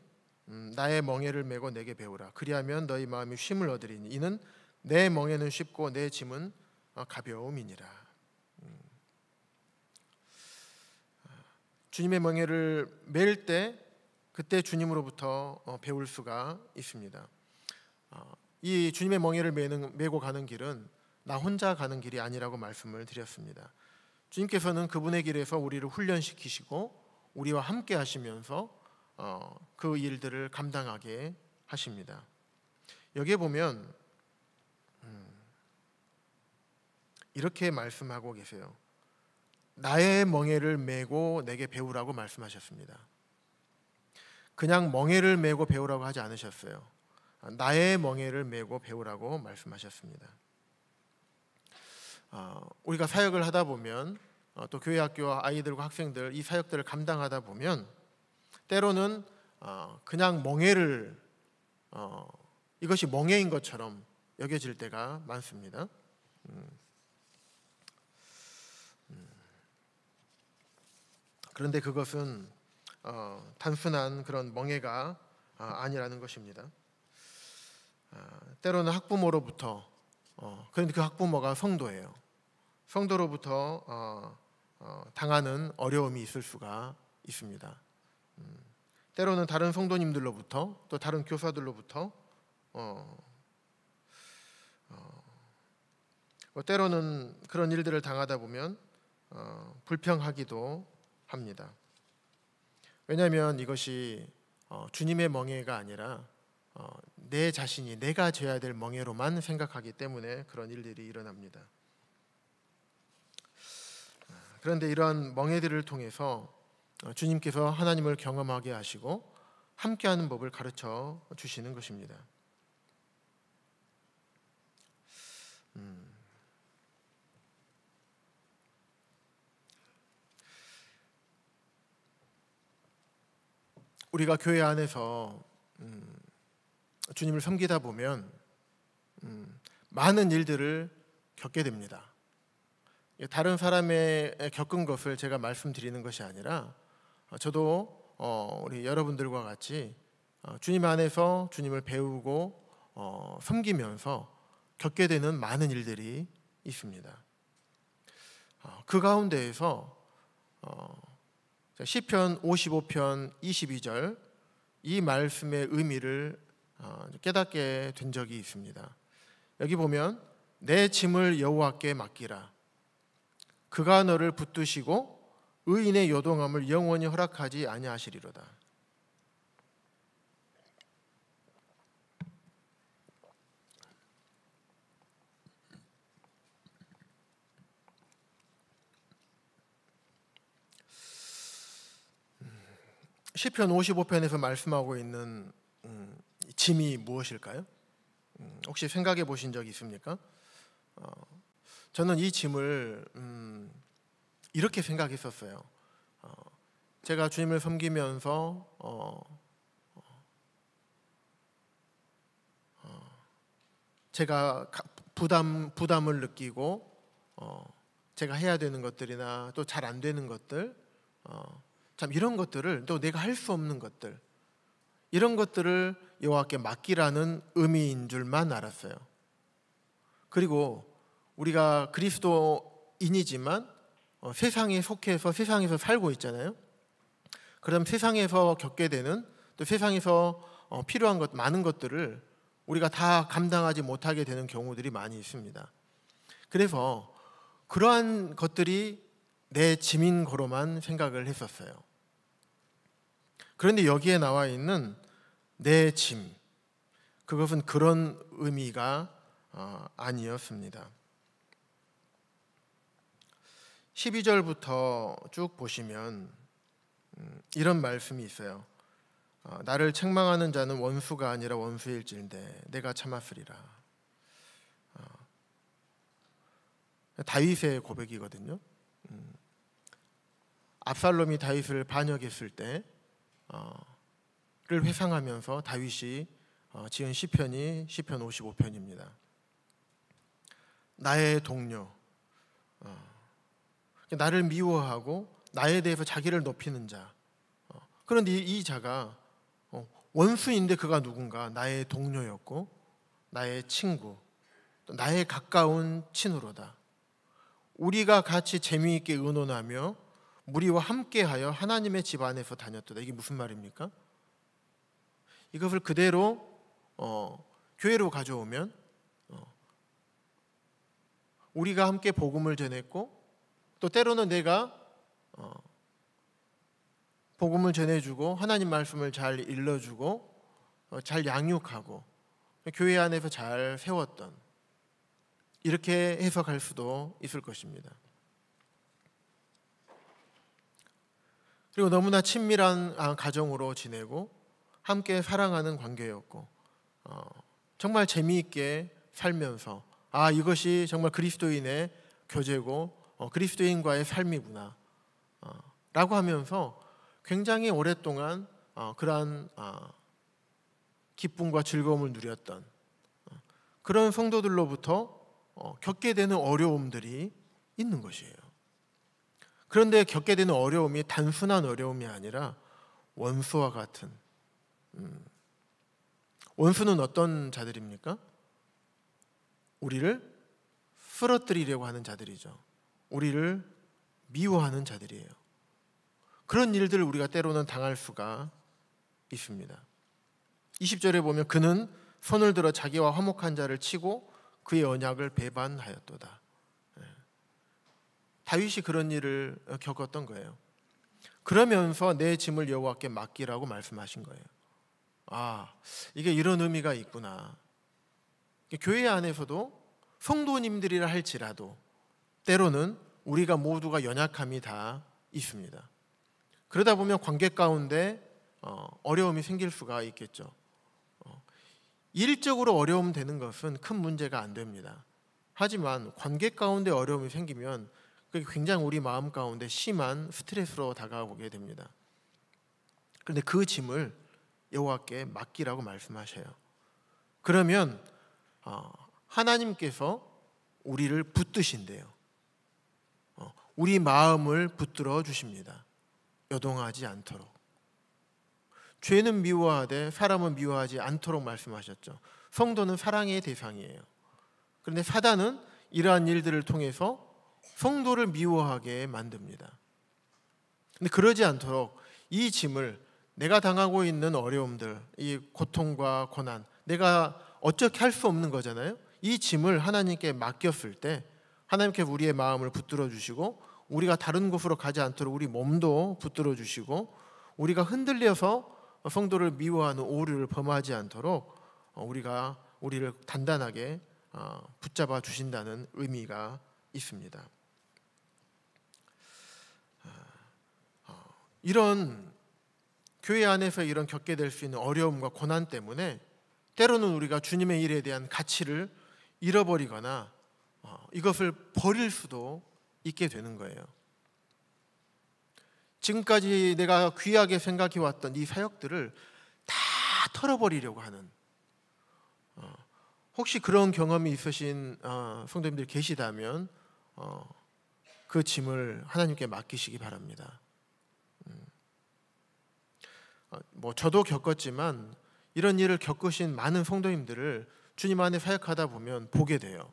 나의 멍에를 메고 내게 배우라. 그리하면 너희 마음이 쉼을 얻으리니 이는 내 멍에는 쉽고 내 짐은 가벼움이니라. 주님의 멍에를 맬 때 그때 주님으로부터 배울 수가 있습니다. 이 주님의 멍에를 메고 가는 길은 나 혼자 가는 길이 아니라고 말씀을 드렸습니다. 주님께서는 그분의 길에서 우리를 훈련시키시고 우리와 함께 하시면서 그 일들을 감당하게 하십니다. 여기에 보면 이렇게 말씀하고 계세요. 나의 멍에를 메고 내게 배우라고 말씀하셨습니다. 그냥 멍에를 메고 배우라고 하지 않으셨어요. 나의 멍에를 메고 배우라고 말씀하셨습니다. 우리가 사역을 하다 보면 또 교회 학교 아이들과 학생들 이 사역들을 감당하다 보면 때로는 그냥 멍에를 이것이 멍에인 것처럼 여겨질 때가 많습니다. 그런데 그것은 단순한 그런 멍에가 아니라는 것입니다. 때로는 학부모로부터, 그런데 그 학부모가 성도예요. 성도로부터 당하는 어려움이 있을 수가 있습니다. 때로는 다른 성도님들로부터 또 다른 교사들로부터 때로는 그런 일들을 당하다 보면 불평하기도 합니다. 왜냐하면 이것이 주님의 멍에가 아니라 내 자신이 내가 져야 될 멍에로만 생각하기 때문에 그런 일들이 일어납니다. 그런데 이러한 멍에들을 통해서 주님께서 하나님을 경험하게 하시고 함께하는 법을 가르쳐 주시는 것입니다. 우리가 교회 안에서 주님을 섬기다 보면 많은 일들을 겪게 됩니다. 다른 사람의 겪은 것을 제가 말씀드리는 것이 아니라 저도 우리 여러분들과 같이 주님 안에서 주님을 배우고 섬기면서 겪게 되는 많은 일들이 있습니다. 그 가운데에서 시편 55편 22절 이 말씀의 의미를 깨닫게 된 적이 있습니다. 여기 보면 내 짐을 여호와께 맡기라. 그가 너를 붙드시고 의인의 요동함을 영원히 허락하지 아니하시리로다. 시편 55편에서 말씀하고 있는 짐이 무엇일까요? 혹시 생각해 보신 적 있습니까? 저는 이 짐을 이렇게 생각했었어요. 제가 주님을 섬기면서 제가 부담을 느끼고 제가 해야 되는 것들이나 또 잘 안 되는 것들, 참 이런 것들을, 또 내가 할 수 없는 것들, 이런 것들을 여호와께 맡기라는 의미인 줄만 알았어요. 그리고 우리가 그리스도인이지만 세상에 속해서 세상에서 살고 있잖아요. 그럼 세상에서 겪게 되는, 또 세상에서 필요한 것, 많은 것들을 우리가 다 감당하지 못하게 되는 경우들이 많이 있습니다. 그래서 그러한 것들이 내 짐인 거로만 생각을 했었어요. 그런데 여기에 나와 있는 내 짐, 그것은 그런 의미가 아니었습니다. 12절부터 쭉 보시면 이런 말씀이 있어요. 나를 책망하는 자는 원수가 아니라 원수일진데 내가 참았으리라. 다윗의 고백이거든요. 압살롬이 다윗을 반역했을 때를 회상하면서 다윗이 지은 시편이 시편 55편입니다. 나의 동료, 나를 미워하고 나에 대해서 자기를 높이는 자. 그런데 이 자가 원수인데 그가 누군가? 나의 동료였고 나의 친구, 또 나의 가까운 친으로다. 우리가 같이 재미있게 의논하며 무리와 함께하여 하나님의 집 안에서 다녔도다. 이게 무슨 말입니까? 이것을 그대로 교회로 가져오면 우리가 함께 복음을 전했고, 또 때로는 내가 복음을 전해주고 하나님 말씀을 잘 일러주고 잘 양육하고 교회 안에서 잘 세웠던, 이렇게 해석할 수도 있을 것입니다. 그리고 너무나 친밀한 가정으로 지내고 함께 사랑하는 관계였고 정말 재미있게 살면서 이것이 정말 그리스도인의 교제고 그리스도인과의 삶이구나 라고 하면서 굉장히 오랫동안 그러한 기쁨과 즐거움을 누렸던 그런 성도들로부터 겪게 되는 어려움들이 있는 것이에요. 그런데 겪게 되는 어려움이 단순한 어려움이 아니라 원수와 같은, 원수는 어떤 자들입니까? 우리를 쓰러뜨리려고 하는 자들이죠. 우리를 미워하는 자들이에요. 그런 일들을 우리가 때로는 당할 수가 있습니다. 20절에 보면 그는 손을 들어 자기와 화목한 자를 치고 그의 언약을 배반하였도다. 다윗이 그런 일을 겪었던 거예요. 그러면서 내 짐을 여호와께 맡기라고 말씀하신 거예요. 이게 이런 의미가 있구나. 교회 안에서도 성도님들이라 할지라도 때로는 우리가 모두가 연약함이 다 있습니다. 그러다 보면 관계 가운데 어려움이 생길 수가 있겠죠. 일적으로 어려움 되는 것은 큰 문제가 안 됩니다. 하지만 관계 가운데 어려움이 생기면 그게 굉장히 우리 마음 가운데 심한 스트레스로 다가오게 됩니다. 그런데 그 짐을 여호와께 맡기라고 말씀하셔요. 그러면 하나님께서 우리를 붙드신대요. 우리 마음을 붙들어 주십니다. 여동하지 않도록. 죄는 미워하되 사람은 미워하지 않도록 말씀하셨죠. 성도는 사랑의 대상이에요. 그런데 사단은 이러한 일들을 통해서 성도를 미워하게 만듭니다. 근데 그러지 않도록 이 짐을, 내가 당하고 있는 어려움들, 이 고통과 고난, 내가 어떻게 할 수 없는 거잖아요. 이 짐을 하나님께 맡겼을 때 하나님께 우리의 마음을 붙들어 주시고, 우리가 다른 곳으로 가지 않도록 우리 몸도 붙들어 주시고, 우리가 흔들려서 성도를 미워하는 오류를 범하지 않도록 우리를 단단하게 붙잡아 주신다는 의미가 있습니다. 이런 교회 안에서 이런 겪게 될 수 있는 어려움과 고난 때문에 때로는 우리가 주님의 일에 대한 가치를 잃어버리거나 이것을 버릴 수도 있게 되는 거예요. 지금까지 내가 귀하게 생각해왔던 이 사역들을 다 털어버리려고 하는, 혹시 그런 경험이 있으신 성도님들 계시다면 그 짐을 하나님께 맡기시기 바랍니다. 뭐 저도 겪었지만 이런 일을 겪으신 많은 성도님들을 주님 안에 사역하다 보면 보게 돼요.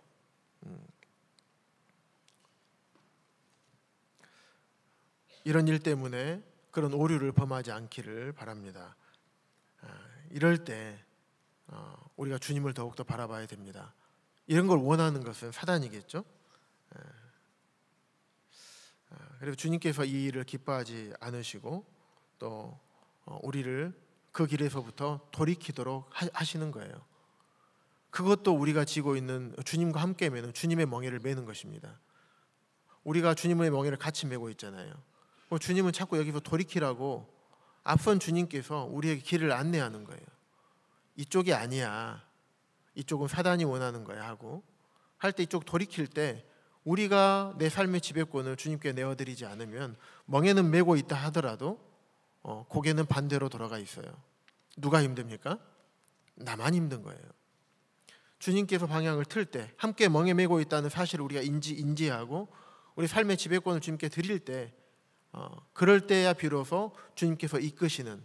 이런 일 때문에 그런 오류를 범하지 않기를 바랍니다. 이럴 때 우리가 주님을 더욱더 바라봐야 됩니다. 이런 걸 원하는 것은 사단이겠죠. 그리고 주님께서 이 일을 기뻐하지 않으시고 또 우리를 그 길에서부터 돌이키도록 하시는 거예요. 그것도 우리가 지고 있는 주님과 함께 매는 주님의 멍에를 매는 것입니다. 우리가 주님의 멍에를 같이 메고 있잖아요. 주님은 자꾸 여기서 돌이키라고 앞선 주님께서 우리에게 길을 안내하는 거예요. 이쪽이 아니야. 이쪽은 사단이 원하는 거야 하고 할 때 이쪽 돌이킬 때 우리가 내 삶의 지배권을 주님께 내어드리지 않으면 멍에는 메고 있다 하더라도 고개는 반대로 돌아가 있어요. 누가 힘듭니까? 나만 힘든 거예요. 주님께서 방향을 틀 때 함께 멍에 메고 있다는 사실을 우리가 인지하고 우리 삶의 지배권을 주님께 드릴 때 그럴 때야 비로소 주님께서 이끄시는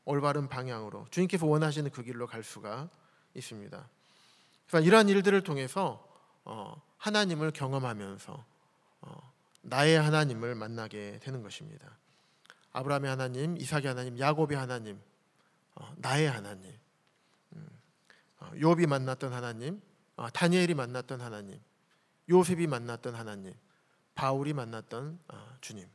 올바른 방향으로 주님께서 원하시는 그 길로 갈 수가 있습니다. 그래서 이러한 일들을 통해서 하나님을 경험하면서 나의 하나님을 만나게 되는 것입니다. 아브라함의 하나님, 이삭의 하나님, 야곱의 하나님, 나의 하나님, 욥이 만났던 하나님, 다니엘이 만났던 하나님, 요셉이 만났던 하나님, 바울이 만났던 주님.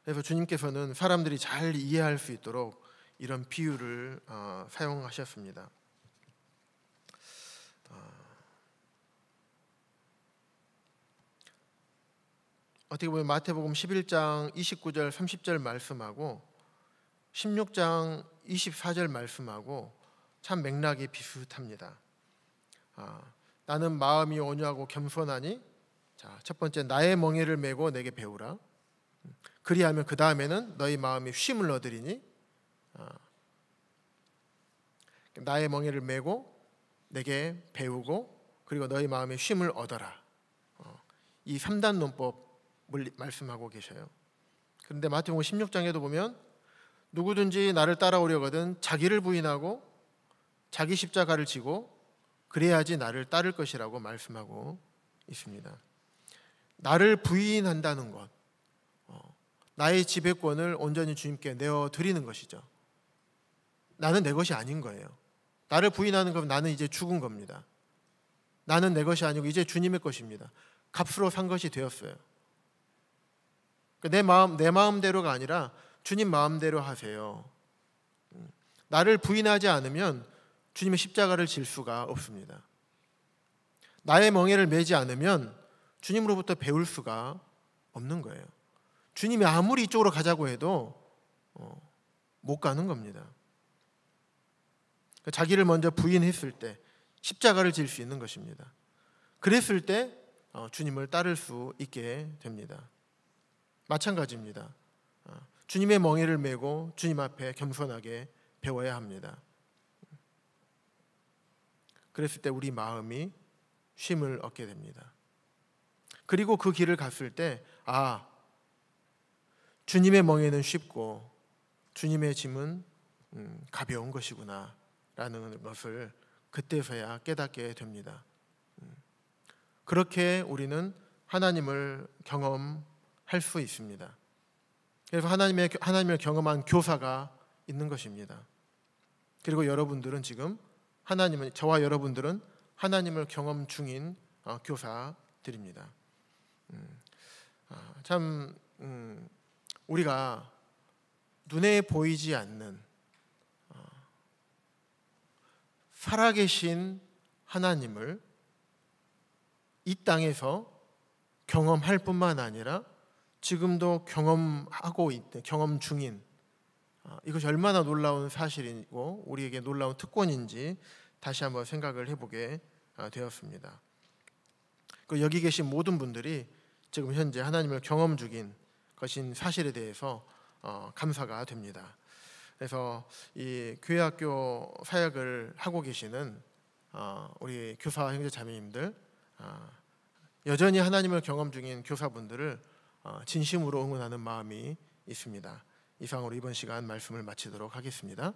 그래서 주님께서는 사람들이 잘 이해할 수 있도록 이런 비유를 사용하셨습니다. 어떻게 보면 마태복음 11장 29절 30절 말씀하고 16장 24절 말씀하고 참 맥락이 비슷합니다. 나는 마음이 온유하고 겸손하니 자, 첫 번째 나의 멍에를 메고 내게 배우라. 그리하면 그 다음에는 너희 마음이 쉼을 얻으리니 나의 멍에를 메고 내게 배우고 그리고 너희 마음에 쉼을 얻어라. 이 3단 논법을 말씀하고 계셔요. 그런데 마태복음 16장에도 보면 누구든지 나를 따라오려거든 자기를 부인하고 자기 십자가를 지고 그래야지 나를 따를 것이라고 말씀하고 있습니다. 나를 부인한다는 것, 나의 지배권을 온전히 주님께 내어드리는 것이죠. 나는 내 것이 아닌 거예요. 나를 부인하는 건 나는 이제 죽은 겁니다. 나는 내 것이 아니고 이제 주님의 것입니다. 값으로 산 것이 되었어요. 내 마음대로가 아니라 주님 마음대로 하세요. 나를 부인하지 않으면 주님의 십자가를 질 수가 없습니다. 나의 멍에를 메지 않으면 주님으로부터 배울 수가 없는 거예요. 주님이 아무리 이쪽으로 가자고 해도 못 가는 겁니다. 자기를 먼저 부인했을 때 십자가를 질 수 있는 것입니다. 그랬을 때 주님을 따를 수 있게 됩니다. 마찬가지입니다. 주님의 멍에를 메고 주님 앞에 겸손하게 배워야 합니다. 그랬을 때 우리 마음이 쉼을 얻게 됩니다. 그리고 그 길을 갔을 때 주님의 멍에는 쉽고 주님의 짐은 가벼운 것이구나 라는 것을 그때서야 깨닫게 됩니다. 그렇게 우리는 하나님을 경험할 수 있습니다. 그래서 하나님을 경험한 교사가 있는 것입니다. 그리고 여러분들은 지금 저와 여러분들은 하나님을 경험 중인 교사들입니다. 참 우리가 눈에 보이지 않는 살아계신 하나님을 이 땅에서 경험할 뿐만 아니라 지금도 경험 중인 이것이 얼마나 놀라운 사실이고 우리에게 놀라운 특권인지 다시 한번 생각을 해보게 되었습니다. 여기 계신 모든 분들이 지금 현재 하나님을 경험 중인 것인 사실에 대해서 감사가 됩니다. 그래서 이 교회학교 사역을 하고 계시는 우리 교사 형제 자매님들 여전히 하나님을 경험 중인 교사분들을 진심으로 응원하는 마음이 있습니다. 이상으로 이번 시간 말씀을 마치도록 하겠습니다.